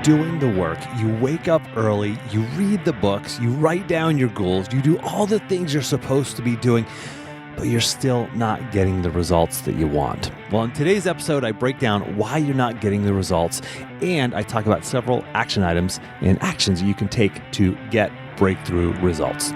doing the work, you wake up early, you read the books, you write down your goals, you do all the things you're supposed to be doing, but you're still not getting the results that you want. Well, in today's episode, I break down why you're not getting the results, and I talk about several action items and actions you can take to get breakthrough results.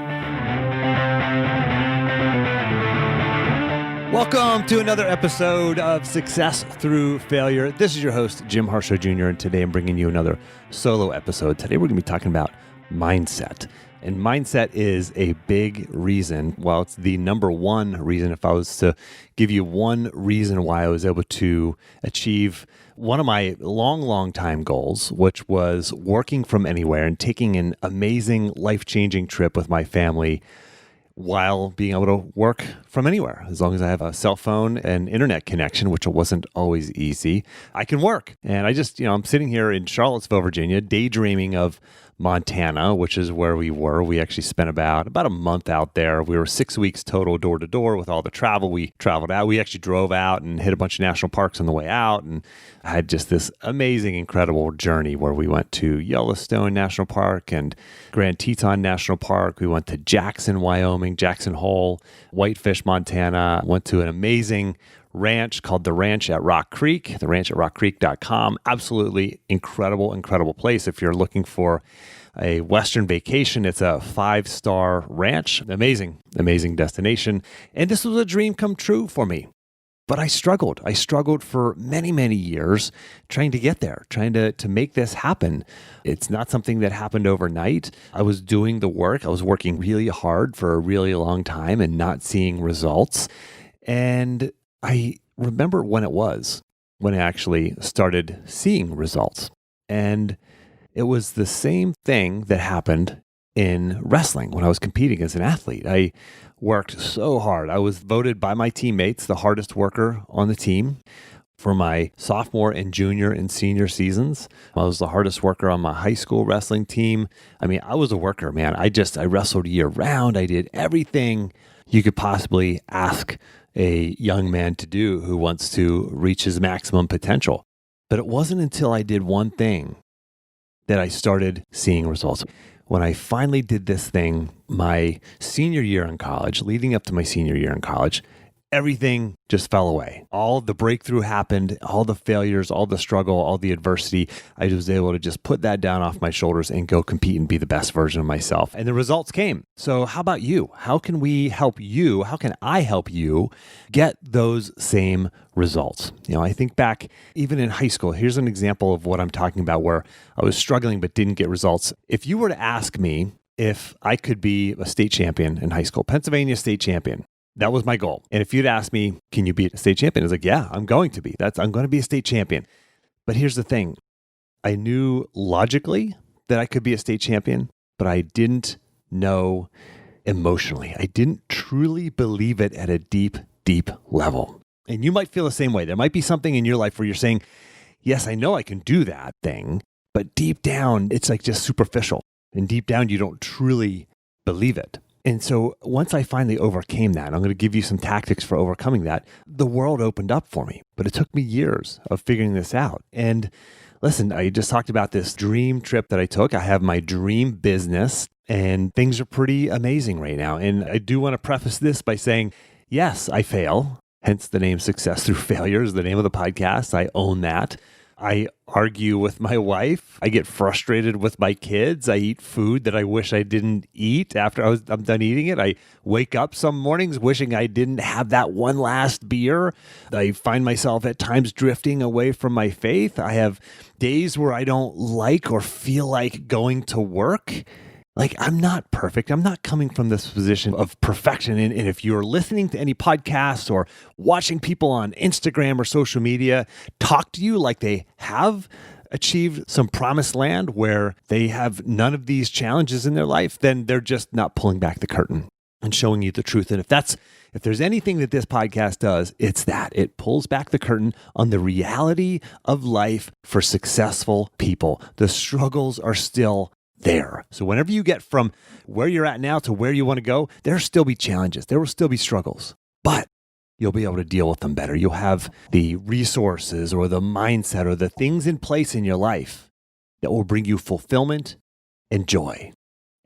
Welcome to another episode of Success Through Failure. This is your host, Jim Harshaw Jr., and today I'm bringing you another solo episode. Today we're going to be talking about mindset. And mindset is a big reason. Well, it's the number one reason. If I was to give you one reason why I was able to achieve one of my long time goals, which was working from anywhere and taking an amazing life-changing trip with my family while being able to work from anywhere. As long as I have a cell phone and internet connection, which wasn't always easy, I can work. And I'm sitting here in Charlottesville, Virginia, daydreaming of Montana, which is where we were. We actually spent about a month out there. We were 6 weeks total door to door with all the travel. We traveled out. We actually drove out and hit a bunch of national parks on the way out. And I had just this amazing, incredible journey where we went to Yellowstone National Park and Grand Teton National Park. We went to Jackson, Wyoming, Jackson Hole, Whitefish, Montana. Went to an amazing ranch called the Ranch at Rock Creek, theranchatrockcreek.com. Absolutely incredible place. If you're looking for a Western vacation, it's a 5-star ranch. Amazing destination. And this was a dream come true for me. But I struggled. I struggled for many years trying to get there, trying to make this happen. It's not something that happened overnight. I was doing the work. I was working really hard for a really long time and not seeing results. And I remember when I actually started seeing results. And it was the same thing that happened in wrestling when I was competing as an athlete. I worked so hard. I was voted by my teammates the hardest worker on the team for my sophomore and junior and senior seasons. I was the hardest worker on my high school wrestling team. I mean, I was a worker, man. I wrestled year round. I did everything you could possibly ask a young man to do who wants to reach his maximum potential. But it wasn't until I did one thing that I started seeing results. When I finally did this thing my senior year in college, leading up to my senior year in college, everything just fell away. All the breakthrough happened, all the failures, all the struggle, all the adversity. I was able to just put that down off my shoulders and go compete and be the best version of myself. And the results came. So how about you? How can we help you? How can I help you get those same results? I think back even in high school. Here's an example of what I'm talking about where I was struggling but didn't get results. If you were to ask me if I could be a state champion in high school, Pennsylvania state champion, that was my goal. And if you'd ask me, can you be a state champion? I was like, yeah, I'm going to be. I'm going to be a state champion. But here's the thing. I knew logically that I could be a state champion, but I didn't know emotionally. I didn't truly believe it at a deep level. And you might feel the same way. There might be something in your life where you're saying, yes, I know I can do that thing, but deep down, it's like just superficial. And deep down, you don't truly believe it. And so once I finally overcame that, I'm going to give you some tactics for overcoming that, the world opened up for me. But it took me years of figuring this out. And listen, I just talked about this dream trip that I took. I have my dream business and things are pretty amazing right now. And I do want to preface this by saying, yes, I fail. Hence the name Success Through Failure is the name of the podcast. I own that. I argue with my wife. I get frustrated with my kids. I eat food that I wish I didn't eat after I'm done eating it. I wake up some mornings wishing I didn't have that one last beer. I find myself at times drifting away from my faith. I have days where I don't like or feel like going to work. Like, I'm not perfect. I'm not coming from this position of perfection. And if you're listening to any podcasts or watching people on Instagram or social media talk to you like they have achieved some promised land where they have none of these challenges in their life, then they're just not pulling back the curtain and showing you the truth. And if there's anything that this podcast does, it's that. It pulls back the curtain on the reality of life for successful people. The struggles are still there. So whenever you get from where you're at now to where you want to go, there'll still be challenges. There will still be struggles, but you'll be able to deal with them better. You'll have the resources or the mindset or the things in place in your life that will bring you fulfillment and joy.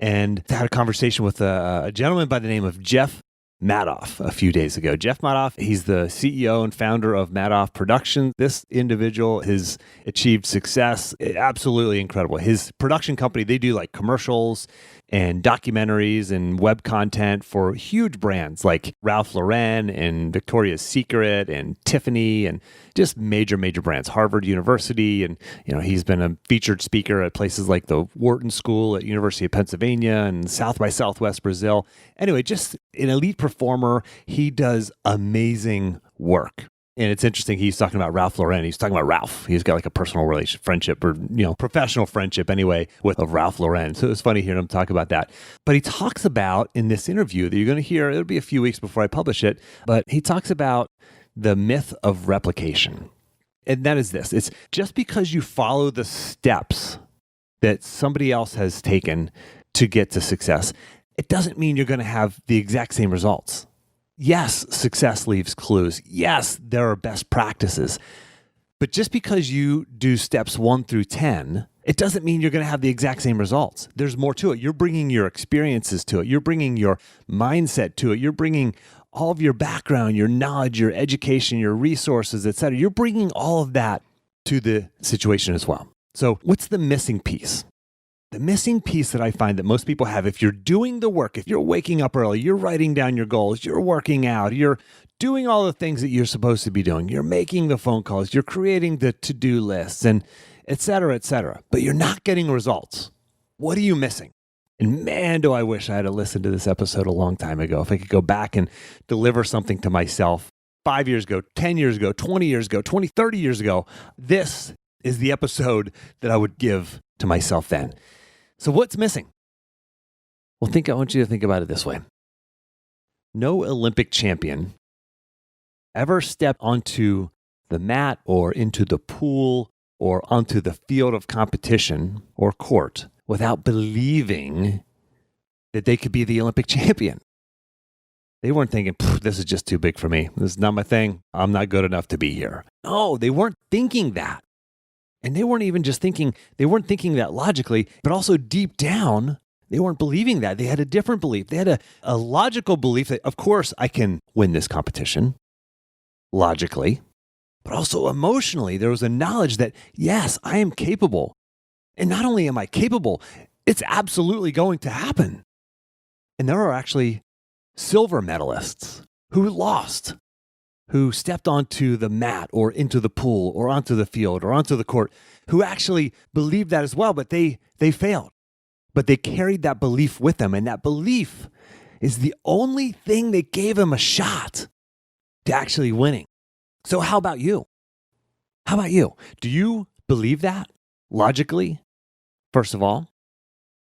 And I had a conversation with a gentleman by the name of Jeff Madoff a few days ago. Jeff Madoff, he's the CEO and founder of Madoff Productions. This individual has achieved success, absolutely incredible. His production company, they do like commercials and documentaries and web content for huge brands like Ralph Lauren and Victoria's Secret and Tiffany and just major brands, Harvard University. And, he's been a featured speaker at places like the Wharton School at University of Pennsylvania and South by Southwest Brazil. Anyway, just an elite performer. He does amazing work. And it's interesting, he's talking about Ralph Lauren. He's talking about Ralph. He's got like a personal friendship or, professional friendship anyway with Ralph Lauren. So it was funny hearing him talk about that. But he talks about in this interview that you're going to hear, it'll be a few weeks before I publish it, but he talks about the myth of replication. And that is this. It's just because you follow the steps that somebody else has taken to get to success, it doesn't mean you're going to have the exact same results. Yes, success leaves clues. Yes, there are best practices. But just because you do steps 1 through 10, it doesn't mean you're going to have the exact same results. There's more to it. You're bringing your experiences to it. You're bringing your mindset to it. You're bringing all of your background, your knowledge, your education, your resources, etc. You're bringing all of that to the situation as well. So what's the missing piece? The missing piece that I find that most people have, if you're doing the work, if you're waking up early, you're writing down your goals, you're working out, you're doing all the things that you're supposed to be doing, you're making the phone calls, you're creating the to-do lists, and et cetera, but you're not getting results. What are you missing? And man, do I wish I had listened to this episode a long time ago. If I could go back and deliver something to myself 5 years ago, 10 years ago, 20 years ago, 20, 30 years ago, this is the episode that I would give to myself then. So what's missing? Well, I want you to think about it this way. No Olympic champion ever stepped onto the mat or into the pool or onto the field of competition or court without believing that they could be the Olympic champion. They weren't thinking, this is just too big for me. This is not my thing. I'm not good enough to be here. No, they weren't thinking that. And they weren't even just thinking, they weren't thinking that logically, but also deep down, they weren't believing that. They had a different belief. They had a logical belief that, of course, I can win this competition, logically, but also emotionally. There was a knowledge that, yes, I am capable. And not only am I capable, it's absolutely going to happen. And there are actually silver medalists who lost, who stepped onto the mat or into the pool or onto the field or onto the court, who actually believed that as well, but they failed. But they carried that belief with them, and that belief is the only thing that gave them a shot to actually winning. So how about you? How about you? Do you believe that logically, first of all,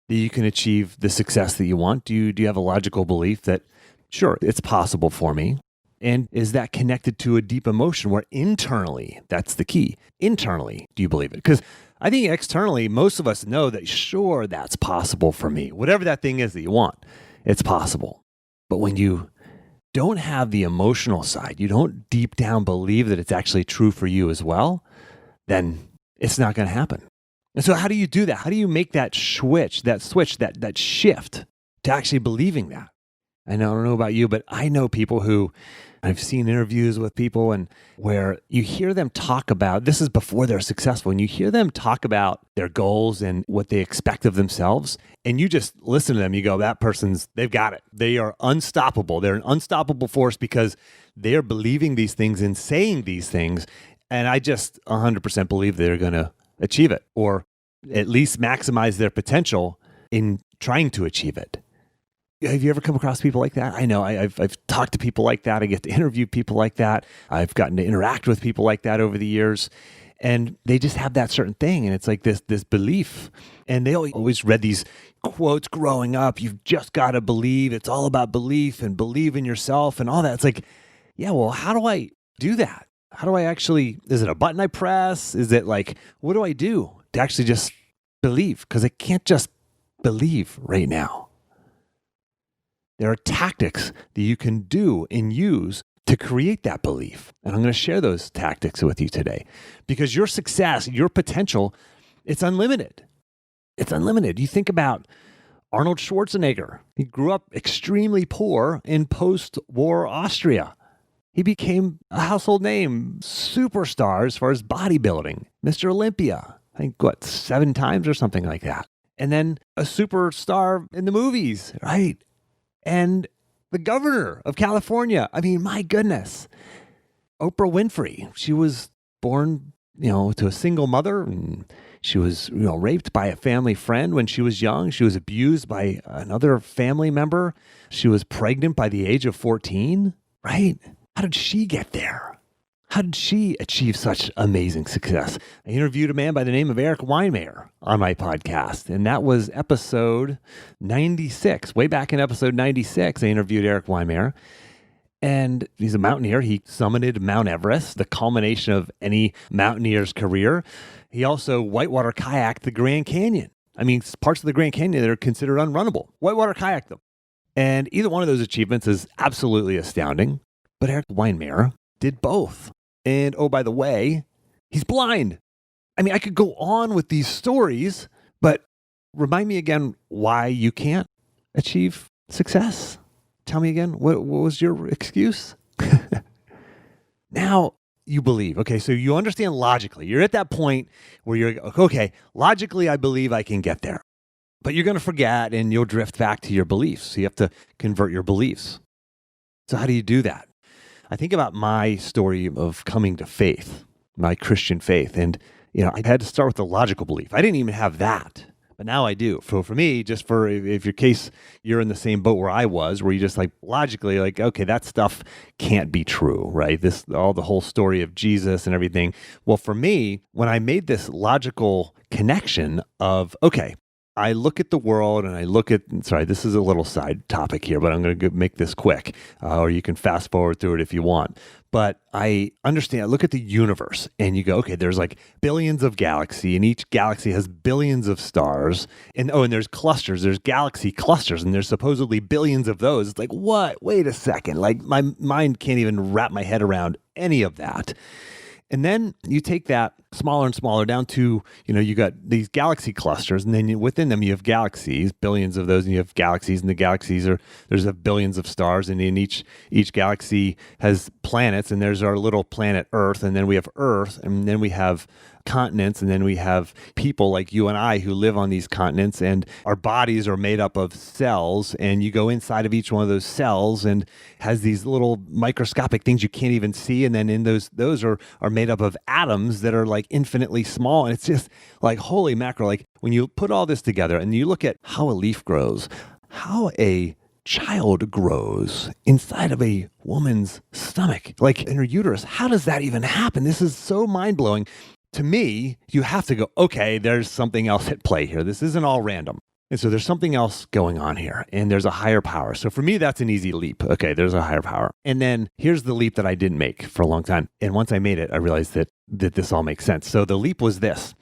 that you can achieve the success that you want? Do you have a logical belief that, sure, it's possible for me? And is that connected to a deep emotion where internally, that's the key. Internally, do you believe it? Because I think externally, most of us know that, sure, that's possible for me. Whatever that thing is that you want, it's possible. But when you don't have the emotional side, you don't deep down believe that it's actually true for you as well, then it's not going to happen. And so how do you do that? How do you make that switch, that shift to actually believing that? I don't know about you, but I know people who, I've seen interviews with people and where you hear them talk about, this is before they're successful, and you hear them talk about their goals and what they expect of themselves, and you just listen to them, you go, they've got it. They are unstoppable. They're an unstoppable force because they are believing these things and saying these things, and I just 100% believe they're going to achieve it, or at least maximize their potential in trying to achieve it. Have you ever come across people like that? I know I've talked to people like that. I get to interview people like that. I've gotten to interact with people like that over the years. And they just have that certain thing. And it's like this belief. And they always read these quotes growing up. You've just got to believe. It's all about belief and believe in yourself and all that. It's like, yeah, well, how do I do that? How do I actually, is it a button I press? Is it like, what do I do to actually just believe? Because I can't just believe right now. There are tactics that you can do and use to create that belief. And I'm going to share those tactics with you today because your success, your potential It's unlimited. It's unlimited. You think about Arnold Schwarzenegger. He grew up extremely poor in post-war Austria. He became a household name, superstar as far as bodybuilding, Mr. Olympia. I think, 7 times or something like that. And then a superstar in the movies, right? And the governor of California. I mean, my goodness. Oprah Winfrey, she was born, to a single mother, and she was, raped by a family friend when she was young. She was abused by another family member. She was pregnant by the age of 14, right? How did she get there? How did she achieve such amazing success? I interviewed a man by the name of Eric Weinmayer on my podcast, and that was episode 96. Way back in episode 96, I interviewed Eric Weinmayer, and he's a mountaineer. He summited Mount Everest, the culmination of any mountaineer's career. He also whitewater kayaked the Grand Canyon. I mean, parts of the Grand Canyon that are considered unrunnable. Whitewater kayaked them. And either one of those achievements is absolutely astounding. But Eric Weinmayer did both. And oh, by the way, he's blind. I mean, I could go on with these stories, but remind me again why you can't achieve success. Tell me again, what was your excuse? Now you believe. Okay, so you understand logically. You're at that point where you're, okay, logically I believe I can get there. But you're going to forget and you'll drift back to your beliefs. So you have to convert your beliefs. So how do you do that? I think about my story of coming to faith, my Christian faith. And, I had to start with the logical belief. I didn't even have that, but now I do. For me, just for if your case, you're in the same boat where I was, where you just logically okay, that stuff can't be true, right? All the whole story of Jesus and everything. Well, for me, when I made this logical connection of, okay, I look at the world and I look at, this is a little side topic here, but I'm going to make this quick, or you can fast forward through it if you want. But I understand, I look at the universe and you go, okay, there's billions of galaxies, and each galaxy has billions of stars. And there's clusters, there's galaxy clusters, and there's supposedly billions of those. It's what? Wait a second. My mind can't even wrap my head around any of that. And then you take that smaller and smaller down to, you got these galaxy clusters, and then within them you have galaxies, billions of those, and you have galaxies, and the galaxies there's billions of stars, and in each galaxy has planets, and there's our little planet Earth, and then we have Earth, and then we have continents, and then we have people like you and I who live on these continents, and our bodies are made up of cells, and you go inside of each one of those cells and has these little microscopic things you can't even see, and then in those are made up of atoms that are infinitely small, and it's just holy mackerel. When you put all this together and you look at how a leaf grows, how a child grows inside of a woman's stomach, in her uterus, how does that even happen? This is so mind-blowing. To me, you have to go, okay, there's something else at play here. This isn't all random. And so there's something else going on here, and there's a higher power. So for me, that's an easy leap. Okay, there's a higher power. And then here's the leap that I didn't make for a long time. And once I made it, I realized that this all makes sense. So the leap was this.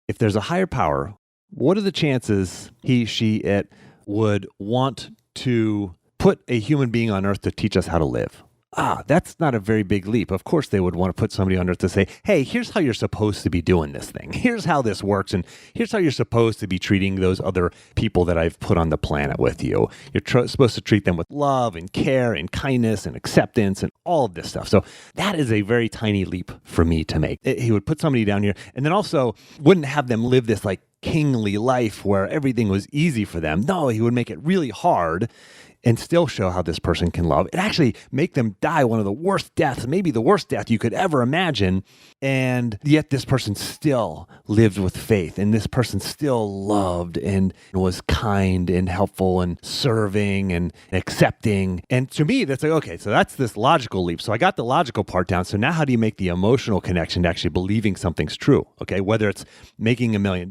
If there's a higher power, what are the chances he, she, it would want to put a human being on earth to teach us how to live? That's not a very big leap. Of course, they would want to put somebody on earth to say, hey, here's how you're supposed to be doing this thing. Here's how this works. And here's how you're supposed to be treating those other people that I've put on the planet with you. You're supposed to treat them with love and care and kindness and acceptance and all of this stuff. So that is a very tiny leap for me to make. He would put somebody down here and then also wouldn't have them live this kingly life where everything was easy for them. No, he would make it really hard and still show how this person can love, and actually make them die one of the worst deaths, maybe the worst death you could ever imagine. And yet this person still lived with faith, and this person still loved and was kind and helpful and serving and accepting. And to me, that's okay, so that's this logical leap. So I got the logical part down. So now how do you make the emotional connection to actually believing something's true? Okay, whether it's making $1 million,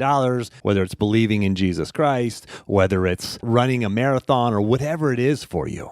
whether it's believing in Jesus Christ, whether it's running a marathon or whatever it is for you.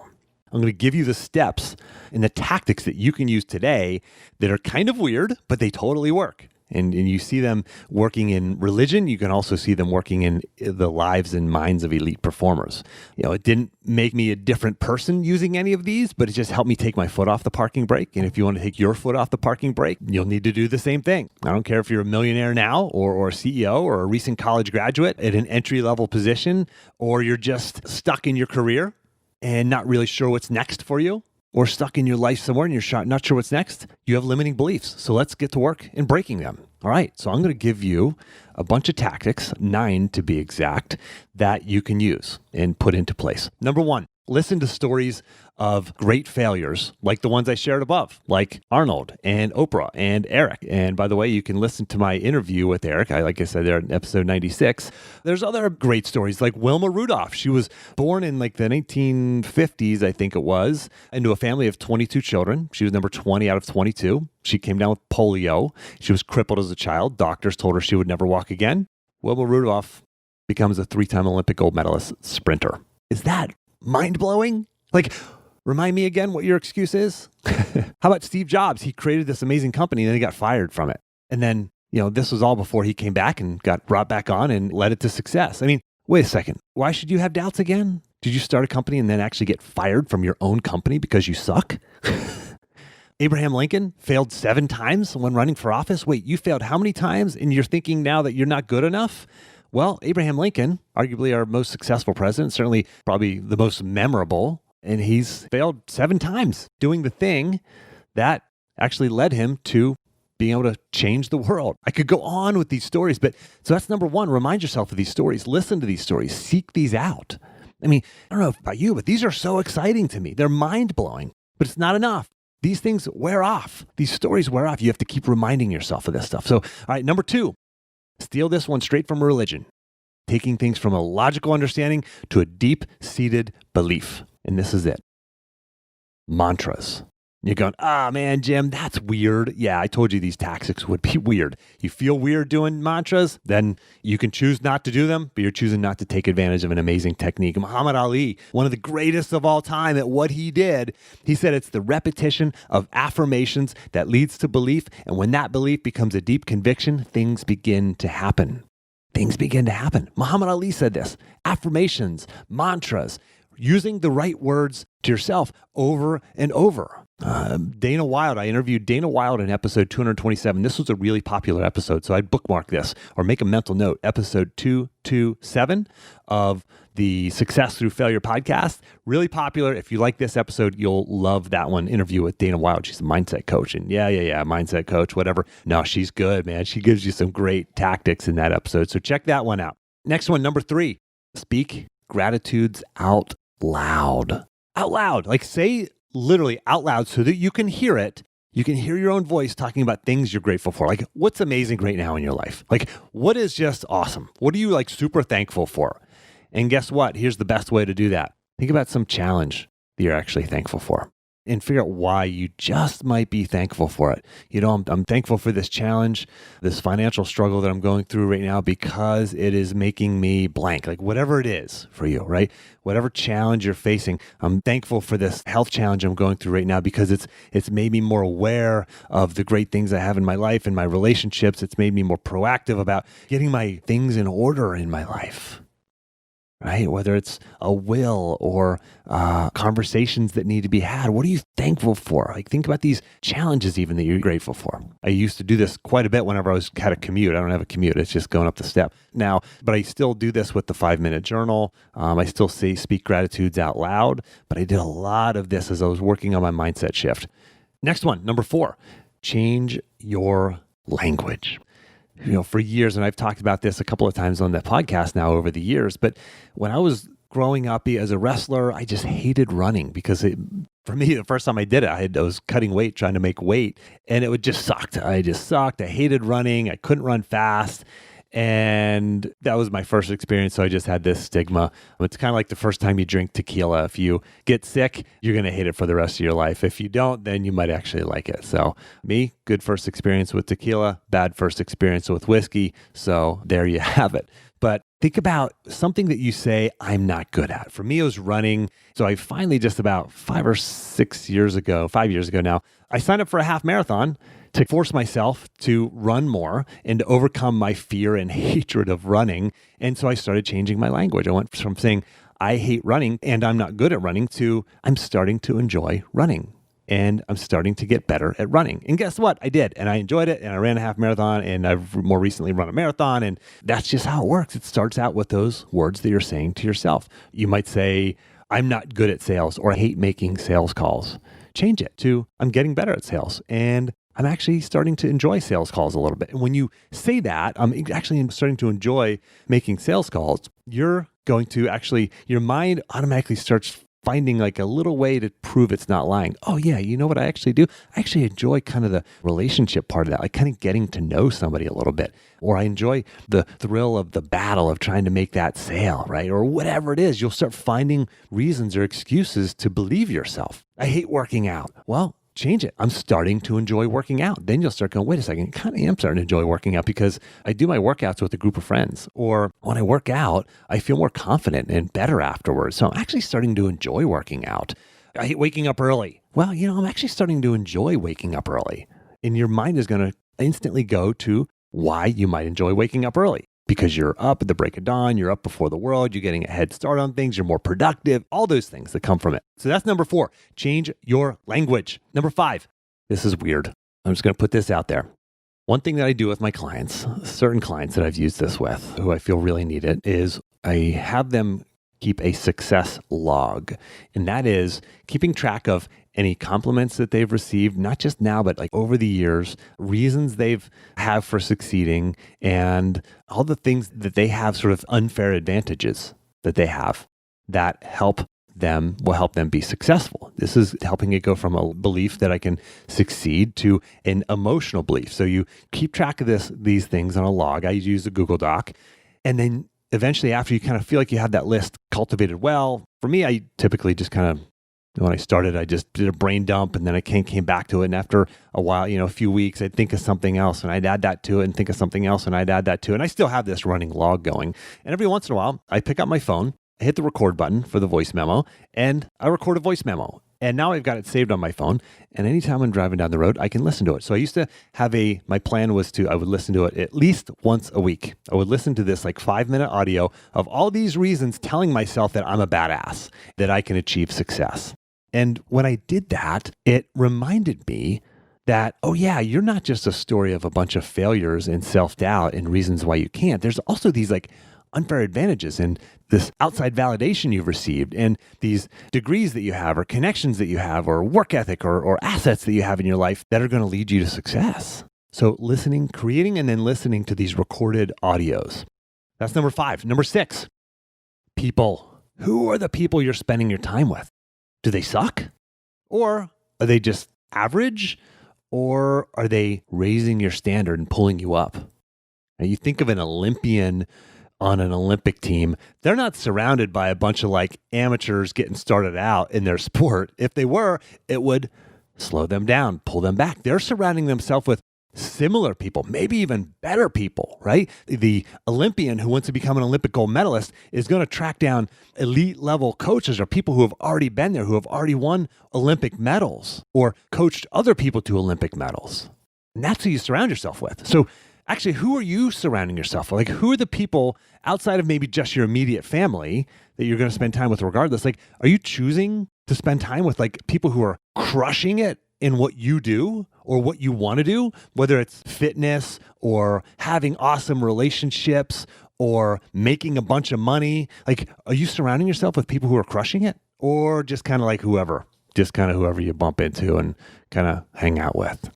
I'm going to give you the steps and the tactics that you can use today that are kind of weird, but they totally work. And you see them working in religion. You can also see them working in the lives and minds of elite performers. It didn't make me a different person using any of these, but it just helped me take my foot off the parking brake. And if you want to take your foot off the parking brake, you'll need to do the same thing. I don't care if you're a millionaire now or a CEO or a recent college graduate at an entry-level position, or you're just stuck in your career and not really sure what's next for you, or stuck in your life somewhere and you're not sure what's next. You have limiting beliefs. So let's get to work in breaking them. All right. So I'm going to give you a bunch of tactics, 9 to be exact, that you can use and put into place. Number 1, listen to stories of great failures like the ones I shared above, like Arnold and Oprah and Eric. And by the way, you can listen to my interview with Eric. Like I said, there in episode 96. There's other great stories like Wilma Rudolph. She was born in like the 1950s, I think it was, into a family of 22 children. She was number 20 out of 22. She came down with polio. She was crippled as a child. Doctors told her she would never walk again. Wilma Rudolph becomes a 3-time Olympic gold medalist sprinter. Is that mind-blowing? Remind me again what your excuse is. How about Steve Jobs? He created this amazing company and then he got fired from it. And then, this was all before he came back and got brought back on and led it to success. I mean, wait a second. Why should you have doubts again? Did you start a company and then actually get fired from your own company because you suck? Abraham Lincoln failed 7 times when running for office. Wait, you failed how many times? And you're thinking now that you're not good enough? Well, Abraham Lincoln, arguably our most successful president, certainly probably the most memorable, and he's failed 7 times doing the thing that actually led him to being able to change the world. I could go on with these stories, but so that's number 1. Remind yourself of these stories. Listen to these stories. Seek these out. I mean, I don't know about you, but these are so exciting to me. They're mind-blowing, but it's not enough. These things wear off. These stories wear off. You have to keep reminding yourself of this stuff. So, all right, number 2, steal this one straight from religion. Taking things from a logical understanding to a deep-seated belief. And this is it. Mantras. You're going, man, Jim, that's weird. Yeah, I told you these tactics would be weird. You feel weird doing mantras? Then you can choose not to do them, but you're choosing not to take advantage of an amazing technique. Muhammad Ali, one of the greatest of all time at what he did, he said it's the repetition of affirmations that leads to belief. And when that belief becomes a deep conviction, things begin to happen. Things begin to happen. Muhammad Ali said this. Affirmations, mantras, using the right words to yourself over and over. Dana Wilde, I interviewed Dana Wilde in episode 227. This was a really popular episode, so I'd bookmark this or make a mental note. Episode 227 of the Success Through Failure podcast. Really popular. If you like this episode, you'll love that one. Interview with Dana Wilde. She's a mindset coach. And yeah, mindset coach, whatever. No, she's good, man. She gives you some great tactics in that episode. So check that one out. Next one, number 3, speak gratitudes out loud. Out loud. Say literally out loud so that you can hear it. You can hear your own voice talking about things you're grateful for. What's amazing right now in your life? What is just awesome? What are you super thankful for? And guess what? Here's the best way to do that. Think about some challenge that you're actually thankful for and figure out why you just might be thankful for it. I'm thankful for this challenge, this financial struggle that I'm going through right now because it is making me blank. Whatever it is for you, right? Whatever challenge you're facing, I'm thankful for this health challenge I'm going through right now because it's made me more aware of the great things I have in my life and my relationships. It's made me more proactive about getting my things in order in my life. Right? Whether it's a will or conversations that need to be had. What are you thankful for? Think about these challenges even that you're grateful for. I used to do this quite a bit whenever I had a commute. I don't have a commute. It's just going up the step now, but I still do this with the 5-minute journal. I still speak gratitudes out loud, but I did a lot of this as I was working on my mindset shift. Next one, number 4, change your language. For years, and I've talked about this a couple of times on the podcast now over the years, but when I was growing up as a wrestler, I just hated running because for me, the first time I did it, I was cutting weight, trying to make weight, and it just sucked. I hated running. I couldn't run fast. And that was my first experience. So I just had this stigma. It's kind of like the first time you drink tequila. If you get sick, you're going to hate it for the rest of your life. If you don't, then you might actually like it. So me, good first experience with tequila, bad first experience with whiskey. So there you have it. But think about something that you say, I'm not good at. For me, it was running. So I finally just about 5 years ago now, I signed up for a half marathon to force myself to run more and to overcome my fear and hatred of running. And so I started changing my language. I went from saying, I hate running and I'm not good at running to I'm starting to enjoy running. And I'm starting to get better at running. And guess what? I did. And I enjoyed it. And I ran a half marathon. And I've more recently run a marathon. And that's just how it works. It starts out with those words that you're saying to yourself. You might say, I'm not good at sales, or I hate making sales calls. Change it to I'm getting better at sales. And I'm actually starting to enjoy sales calls a little bit. And when you say that, I'm actually starting to enjoy making sales calls, you're going to actually, your mind automatically starts finding like a little way to prove it's not lying. Oh yeah, you know what I actually do? I actually enjoy kind of the relationship part of that, like kind of getting to know somebody a little bit. Or I enjoy the thrill of the battle of trying to make that sale, right? Or whatever it is, you'll start finding reasons or excuses to believe yourself. I hate working out. Well, change it. I'm starting to enjoy working out. Then you'll start going, wait a second, I kind of am starting to enjoy working out because I do my workouts with a group of friends. Or when I work out, I feel more confident and better afterwards. So I'm actually starting to enjoy working out. I hate waking up early. Well, I'm actually starting to enjoy waking up early. And your mind is going to instantly go to why you might enjoy waking up early. Because you're up at the break of dawn, you're up before the world, you're getting a head start on things, you're more productive, all those things that come from it. So that's number 4, change your language. Number 5, this is weird. I'm just going to put this out there. One thing that I do with my clients, certain clients that I've used this with, who I feel really need it, is I have them keep a success log. And that is keeping track of any compliments that they've received, not just now, but like over the years, reasons they've have for succeeding, and all the things that they have, sort of unfair advantages that they have that will help them be successful. This is helping it go from a belief that I can succeed to an emotional belief. So you keep track of these things on a log. I use a Google Doc. And then eventually, after you kind of feel like you have that list cultivated well, for me, I typically just kind of, when I started, I just did a brain dump and then I came back to it. And after a while, a few weeks, I'd think of something else and I'd add that to it and think of something else and I'd add that to it. And I still have this running log going. And every once in a while, I pick up my phone, I hit the record button for the voice memo, and I record a voice memo. And now I've got it saved on my phone. And anytime I'm driving down the road, I can listen to it. So I used to have my plan was I would listen to it at least once a week. I would listen to this like 5-minute audio of all these reasons telling myself that I'm a badass, that I can achieve success. And when I did that, it reminded me that, oh yeah, you're not just a story of a bunch of failures and self-doubt and reasons why you can't. There's also these like unfair advantages and this outside validation you've received and these degrees that you have or connections that you have or work ethic or assets that you have in your life that are going to lead you to success. So creating and then listening to these recorded audios. That's number 5. Number 6, people. Who are the people you're spending your time with? Do they suck? Or are they just average? Or are they raising your standard and pulling you up? Now you think of an Olympian on an Olympic team, they're not surrounded by a bunch of like amateurs getting started out in their sport. If they were, it would slow them down, pull them back. They're surrounding themselves with similar people, maybe even better people, right? The Olympian who wants to become an Olympic gold medalist is going to track down elite level coaches or people who have already been there, who have already won Olympic medals or coached other people to Olympic medals. And that's who you surround yourself with. So actually, who are you surrounding yourself with? Like, who are the people outside of maybe just your immediate family that you're going to spend time with regardless? Like, are you choosing to spend time with like people who are crushing it in what you do or what you want to do, whether it's fitness or having awesome relationships or making a bunch of money? Like, are you surrounding yourself with people who are crushing it or just kind of like whoever you bump into and kind of hang out with?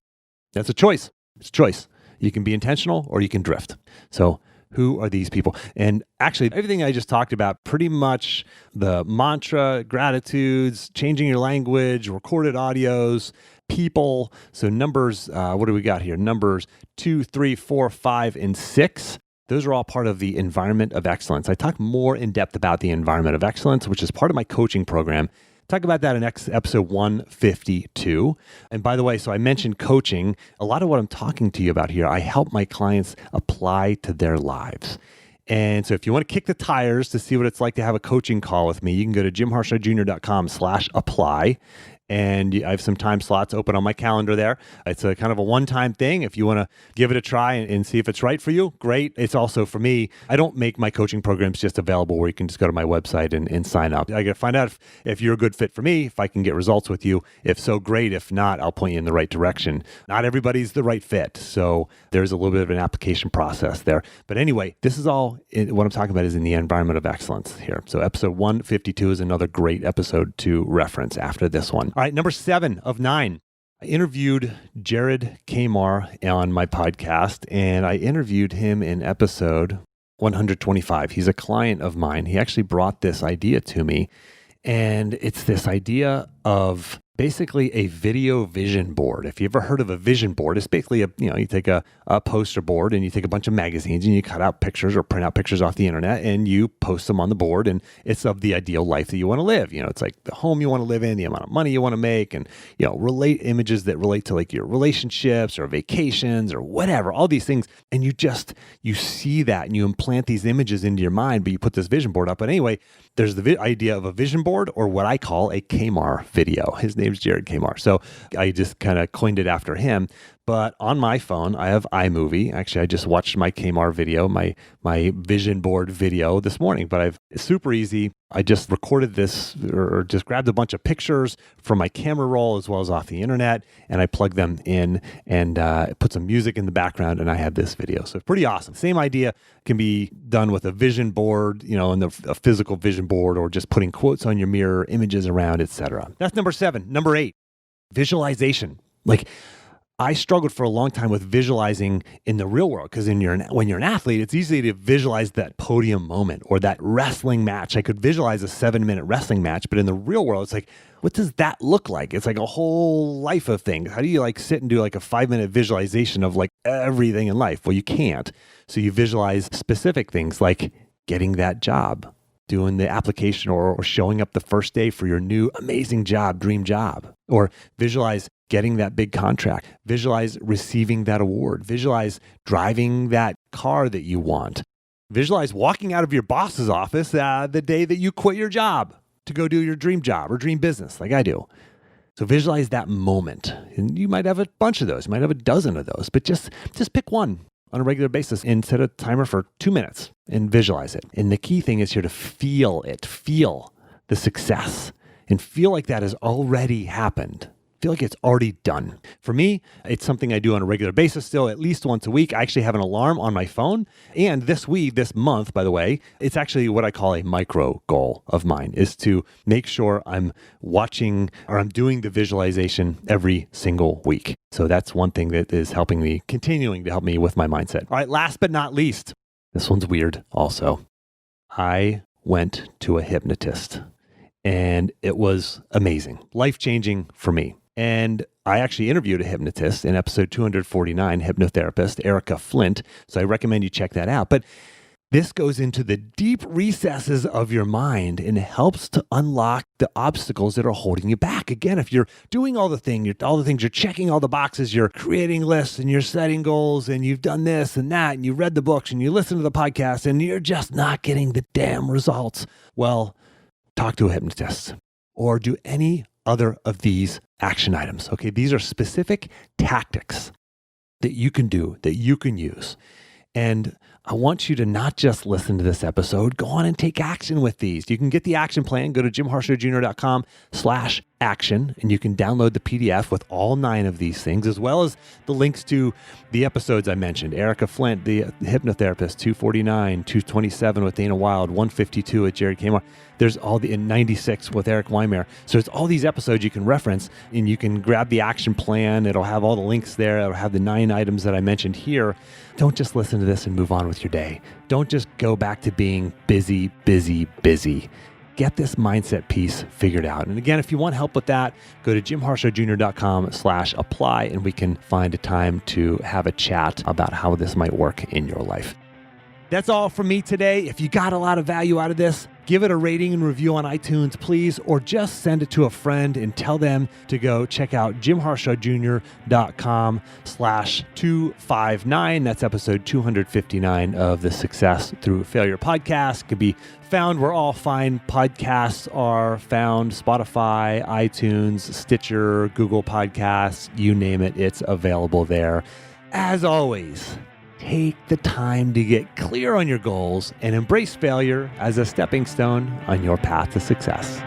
That's a choice. It's a choice. You can be intentional or you can drift. So who are these people? And actually, everything I just talked about, pretty much the mantra, gratitudes, changing your language, recorded audios, people. So numbers, what do we got here? Numbers 2, 3, 4, 5, and 6. Those are all part of the environment of excellence. I talk more in depth about the environment of excellence, which is part of my coaching program. Talk about that in episode 152. And by the way, so I mentioned coaching. A lot of what I'm talking to you about here, I help my clients apply to their lives. And so if you want to kick the tires to see what it's like to have a coaching call with me, you can go to jimharshawjr.com/apply. And I have some time slots open on my calendar there. It's a kind of a one-time thing. If you want to give it a try and see if it's right for you, great. It's also for me, I don't make my coaching programs just available where you can just go to my website and sign up. I got to find out if you're a good fit for me, if I can get results with you. If so, great. If not, I'll point you in the right direction. Not everybody's the right fit. So there's a little bit of an application process there. But anyway, this is all, what I'm talking about is in the environment of excellence here. So episode 152 is another great episode to reference after this one. All right, number 7 of 9. I interviewed Jared Kamar on my podcast, and I interviewed him in episode 125. He's a client of mine. He actually brought this idea to me, and it's this idea of basically a video vision board. If you ever heard of a vision board, it's basically you take a poster board and you take a bunch of magazines and you cut out pictures or print out pictures off the internet and you post them on the board, and it's of the ideal life that you want to live. It's like the home you want to live in, the amount of money you want to make, and relate images that relate to like your relationships or vacations or whatever, all these things. And you see that and you implant these images into your mind, but you put this vision board up. But anyway, there's the idea of a vision board, or what I call a Kamar video. His name's Jared Kamar. So I just kind of coined it after him. But on my phone, I have iMovie. Actually, I just watched my Kamar video, my vision board video this morning. But it's super easy. I just recorded this, or just grabbed a bunch of pictures from my camera roll as well as off the internet, and I plugged them in and put some music in the background, and I had this video. So it's pretty awesome. Same idea can be done with a vision board, and a physical vision board, or just putting quotes on your mirror, images around, etc. That's number 7. Number 8, visualization. Like, I struggled for a long time with visualizing in the real world, because when you're an athlete, it's easy to visualize that podium moment or that wrestling match. I could visualize a 7-minute wrestling match, but in the real world, it's like, what does that look like? It's like a whole life of things. How do you sit and do like a 5-minute visualization of like everything in life? Well, you can't. So you visualize specific things like getting that job, doing the application, or showing up the first day for your new amazing job, dream job, or visualize getting that big contract, visualize receiving that award, visualize driving that car that you want, visualize walking out of your boss's office the day that you quit your job to go do your dream job or dream business like I do. So visualize that moment. And you might have a bunch of those. You might have a dozen of those, but just pick one on a regular basis and set a timer for 2 minutes and visualize it. And the key thing is here to feel it, feel the success, and feel like that has already happened. Feel like it's already done. For me, it's something I do on a regular basis still, at least once a week. I actually have an alarm on my phone. And this month, by the way, it's actually what I call a micro goal of mine, is to make sure I'm watching or I'm doing the visualization every single week. So that's one thing that is continuing to help me with my mindset. All right, last but not least, this one's weird also. I went to a hypnotist, and it was amazing, life-changing for me. And I actually interviewed a hypnotist in episode 249, hypnotherapist Erica Flint. So I recommend you check that out. But this goes into the deep recesses of your mind and helps to unlock the obstacles that are holding you back. Again, if you're doing all the things, you're checking all the boxes, you're creating lists and you're setting goals and you've done this and that and you read the books and you listen to the podcast and you're just not getting the damn results. Well, talk to a hypnotist or do any other of these action items. Okay, these are specific tactics that you can do, that you can use. And I want you to not just listen to this episode, go on and take action with these. You can get the action plan, go to jimharshawjr.com/action, and you can download the PDF with all 9 of these things, as well as the links to the episodes I mentioned. Erica Flint, the hypnotherapist, 249, 227 with Dana Wild, 152 with Jared Kamar. There's in 96 with Eric Weimer. So it's all these episodes you can reference, and you can grab the action plan. It'll have all the links there. It'll have the 9 items that I mentioned here. Don't just listen to this and move on with your day. Don't just go back to being busy. Get this mindset piece figured out. And again, if you want help with that, go to jimharshawjr.com/apply, and we can find a time to have a chat about how this might work in your life. That's all from me today. If you got a lot of value out of this, give it a rating and review on iTunes, please, or just send it to a friend and tell them to go check out jimharshawjr.com/259. That's episode 259 of the Success Through Failure podcast. It can be found where all fine podcasts are found: Spotify, iTunes, Stitcher, Google Podcasts, you name it, it's available there. As always, take the time to get clear on your goals and embrace failure as a stepping stone on your path to success.